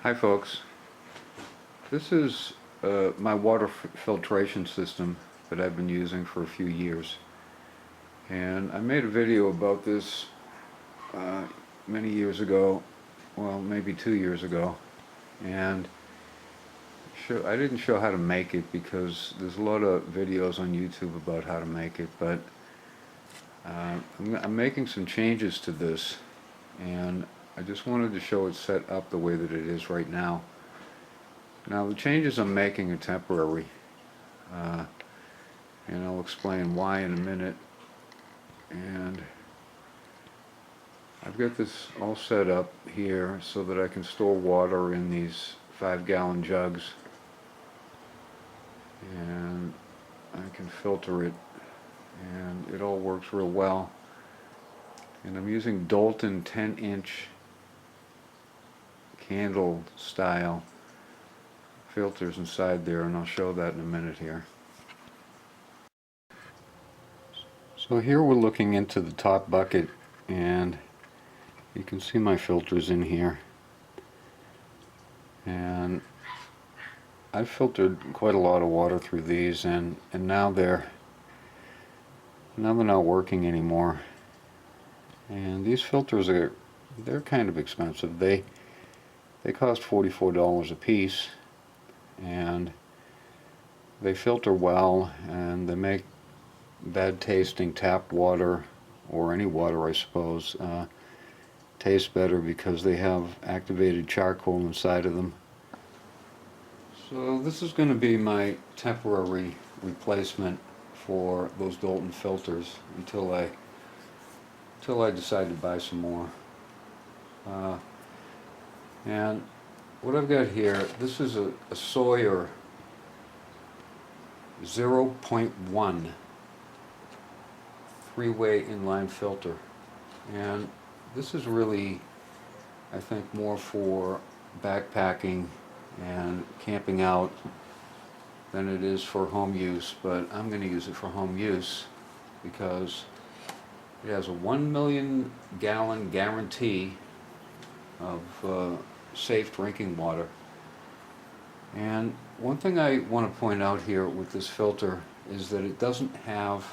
Hi folks, this is my water filtration system that I've been using for a few years, and I made a video about this uh, many years ago, well maybe 2 years ago, and I didn't show how to make it because there's a lot of videos on YouTube about how to make it, but I'm making some changes to this, and I just wanted to show it set up the way that it is right now. Now the changes I'm making are temporary, uh, and I'll explain why in a minute. And I've got this all set up here so that I can store water in these 5-gallon jugs, and I can filter it, and it all works real well. And I'm using Dalton 10-inch candle style filters inside there, and I'll show that in a minute here. So here we're looking into the top bucket, and you can see my filters in here, and I've filtered quite a lot of water through these, and now they're not working anymore. And these filters they're kind of expensive. They cost $44 a piece, and they filter well, and they make bad tasting tap water, or any water I suppose, taste better because they have activated charcoal inside of them. So this is going to be my temporary replacement for those Dalton filters until I decide to buy some more. And what I've got here, this is a Sawyer 0.1 three-way inline filter, and this is really, I think, more for backpacking and camping out than it is for home use, but I'm going to use it for home use because it has a 1 million gallon guarantee of safe drinking water. And one thing I want to point out here with this filter is that it doesn't have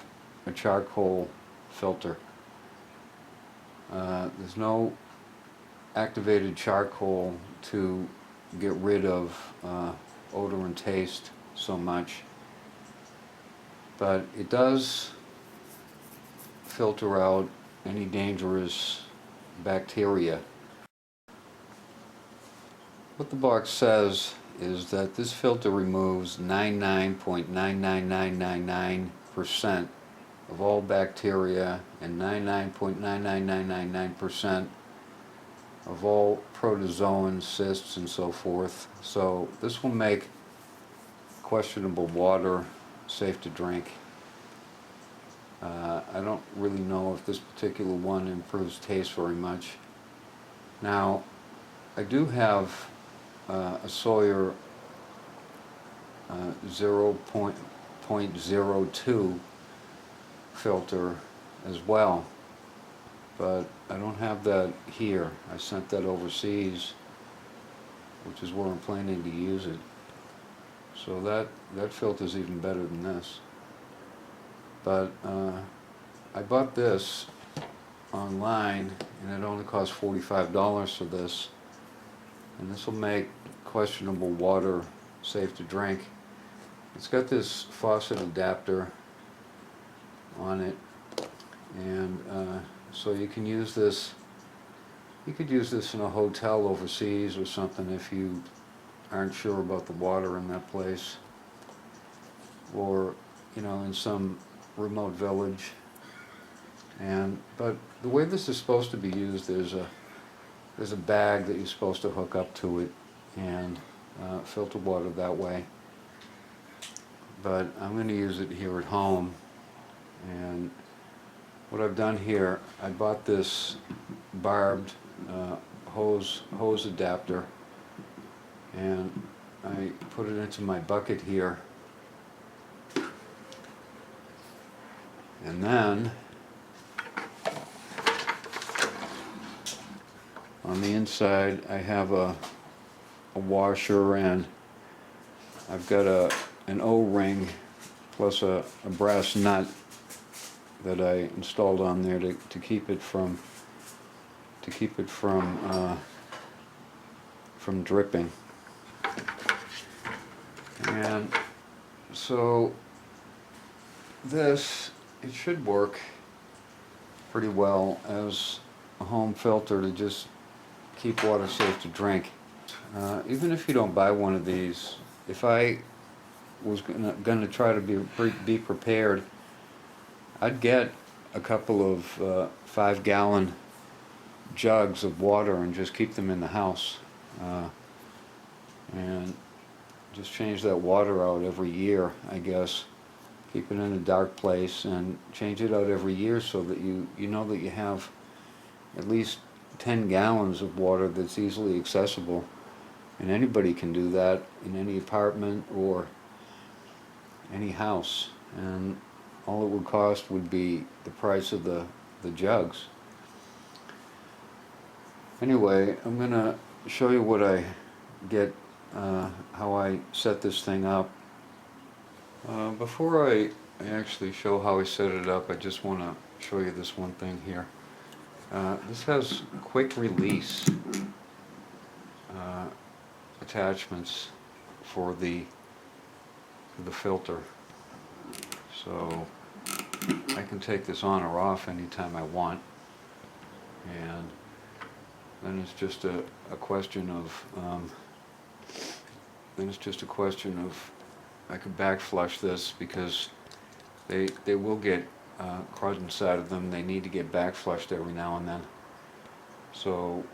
a charcoal filter. There's no activated charcoal to get rid of odor and taste so much, but it does filter out any dangerous bacteria. What the box says is that this filter removes 99.99999% of all bacteria and 99.99999% of all protozoans, cysts, and so forth. So this will make questionable water safe to drink. I don't really know if this particular one improves taste very much. Now, I do have a Sawyer 0.02 filter as well, but I don't have that here. I sent that overseas, which is where I'm planning to use it. So that filter is even better than this. But I bought this online, and it only cost $45 for this, and this will make questionable water safe to drink. It's got this faucet adapter on it, and so you can use this. You could use this in a hotel overseas or something if you aren't sure about the water in that place, or in some remote village. But the way this is supposed to be used, there's a bag that you're supposed to hook up to it and filter water that way. But I'm going to use it here at home, and what I've done here, I bought this barbed hose adapter, and I put it into my bucket here, and then on the inside I have a a washer, and I've got an O-ring plus a brass nut that I installed on there to keep it from dripping. And so this, it should work pretty well as a home filter to just keep water safe to drink. Even if you don't buy one of these, if I was gonna try to be prepared, I'd get a couple of 5-gallon jugs of water and just keep them in the house, and just change that water out every year, I guess. Keep it in a dark place and change it out every year so that you know that you have at least 10 gallons of water that's easily accessible. And anybody can do that in any apartment or any house. And all it would cost would be the price of the jugs. Anyway, I'm gonna show you what I get, how I set this thing up. Before I actually show how I set it up, I just want to show you this one thing here. This has quick release attachments for the filter, so I can take this on or off anytime I want, and then it's just a question of I could back flush this because they will get crud inside of them. They need to get back flushed every now and then. So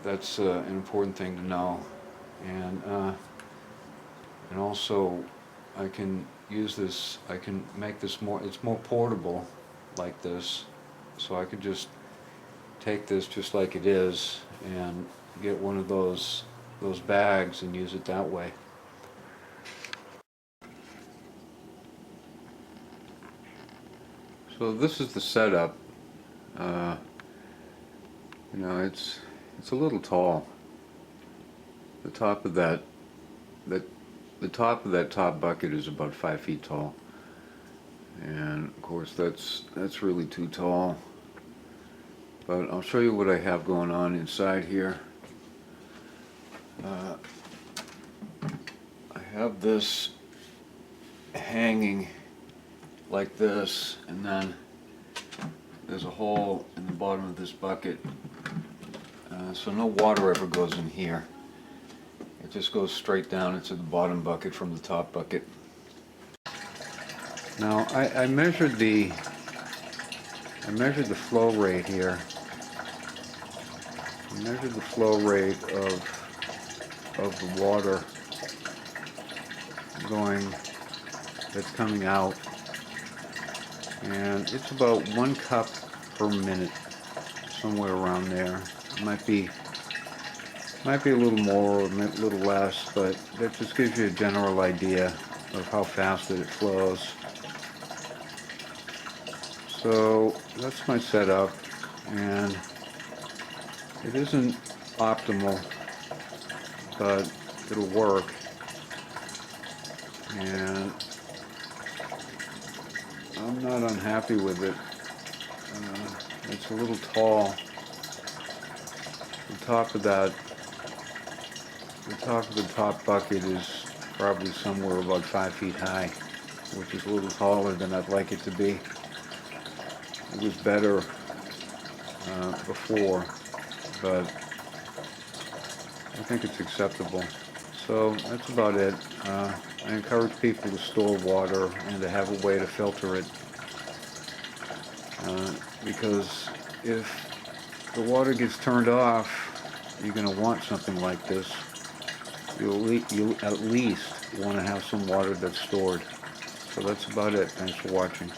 that's an important thing to know. And also I can use this, I can make this it's more portable like this. So I could just take this just like it is and get one of those bags and use it that way. So this is the setup. You know, it's a little tall. The top of that top bucket is about 5 feet tall, and of course that's really too tall. But I'll show you what I have going on inside here. I have this hanging like this, and then there's a hole in the bottom of this bucket, so no water ever goes in here. It just goes straight down into the bottom bucket from the top bucket. Now I measured the flow rate here. I measured the flow rate of the water that's coming out, and it's about 1 cup per minute, somewhere around there. It might be a little more or a little less, but that just gives you a general idea of how fast that it flows. So that's my setup, and it isn't optimal, but it'll work. And I'm not unhappy with it. It's a little tall. The top of the top bucket is probably somewhere about 5 feet high, which is a little taller than I'd like it to be. It was better before, but I think it's acceptable. So that's about it. I encourage people to store water and to have a way to filter it, because if the water gets turned off, you're going to want something like this. You'll at least want to have some water that's stored. So that's about it. Thanks for watching.